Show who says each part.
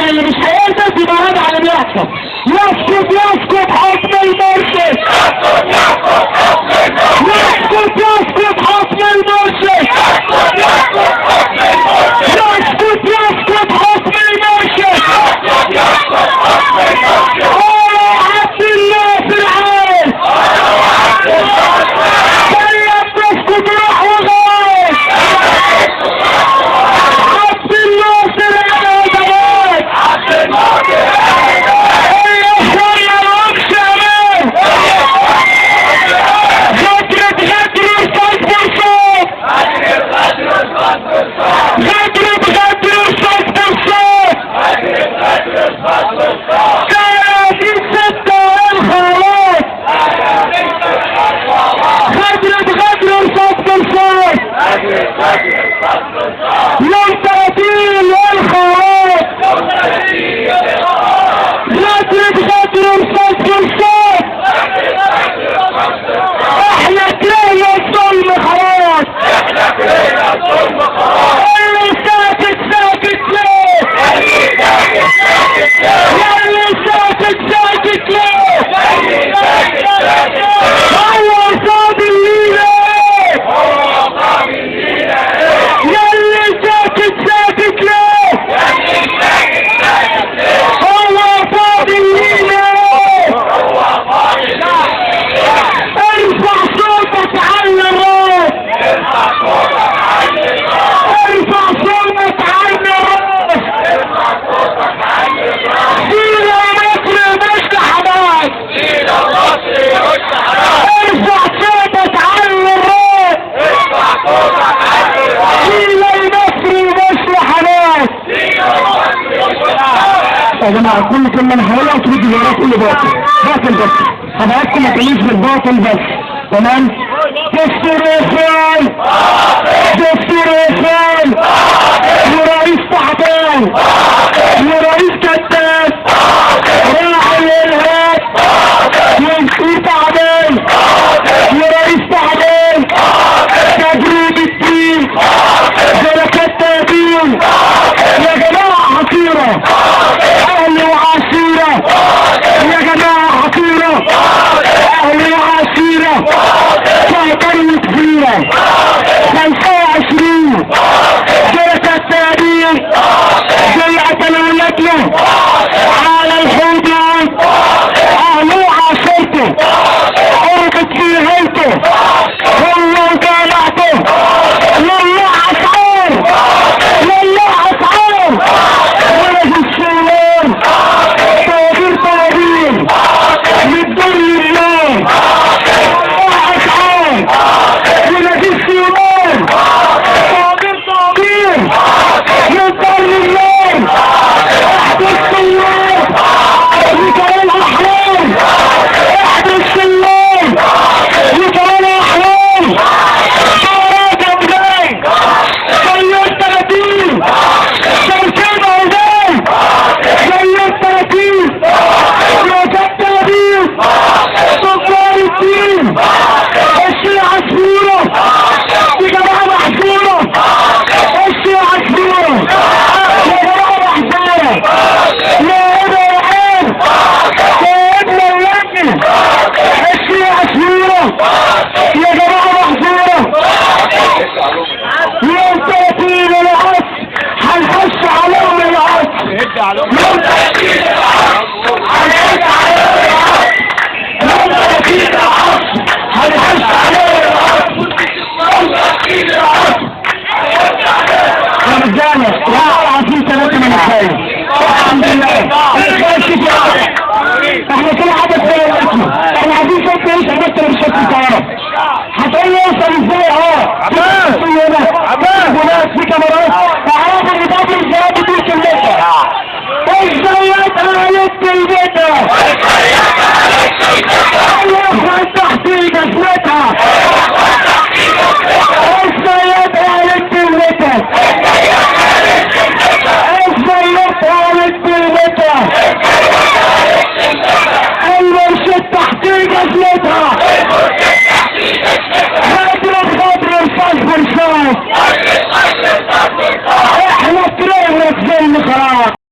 Speaker 1: يعني اللي مش هيلبس يبقى راجع على اللي بيحصل. يسكت يسكت حكم المرشد، يسكت يسكت حكم المرشد، يسكت يسكت حكم المرشد. عبد الناصر عايز كلم تسكت روح وغايز. عبد الناصر عايز يوم 30 والخوات غدر وصوت بالصوت. احنا كرهنا الظلم خلاص، اللي ساكت ساكت ليه، اللي ساكت ساكت ليه، هو صادق لينا، يلي ساكت ساكت ليه، هو فاضي لينا. ارفع صوتك على الراس، ارفع صوتك على الراس. سيرة مصر مش لحماس، ارفع صوتك على الراس. سيرة مصر مش لحماس. يا جماعة كل من حوالي تريد وراه كل باطل باطل بس، حضراتكم ما تعيش بالباطل بس. تمام؟ دستور اخوان، دستور اخوان، ورئيس تعبان، ورئيس كتاب، راعي الارهاب، ورئيس تعبان، ورئيس تعبان، تجريد الدين، شركات تابين. يا جماعة حصيرة، اهل وعشيرة، يا جماعة حصيرة، اهل وعشيرة، شهدان كبيرة 25 شركة تابين زي تناولتنا على الحدود. اهل وعشيرته قربت في هيته والله وجامعته. والله اسعار، والله اسعار، ولد الشيطان طوابير طوابير للدر لله. اسعار ولد الشيطان طوابير طوابير للدر لله. احد السيار لكرام الاحلام، احد السيار لكرام الاحلام. شعرات ابنائي سيار 30 شمسين عزام، سيار 30 رجب تابير صفار الدين. الشيعة عصفورة يا جماعة محزورة، الشيعة عصفورة يا جماعة محزورة. يا ابن العين يا ابن اللجن، الشيعة عصفورة يا جماعة محزورة. يوم 30 العصر هنخش عليهم العصر، يوم 30 العصر هنخش عليهم العصر، يوم 30 العصر هنخش عليهم العصر، يوم 30 العصر هنخش عليهم العصر. يا رجالة والله العظيم 3 من الخير الحمد لله. احنا كل عدد زي الاسم، احنا عايزين صوت يوصل بس للشط الكهرباء. هتقول يوصل ازاي؟ في ناس في كاميرات اعرف ان ده بالذات بتوصل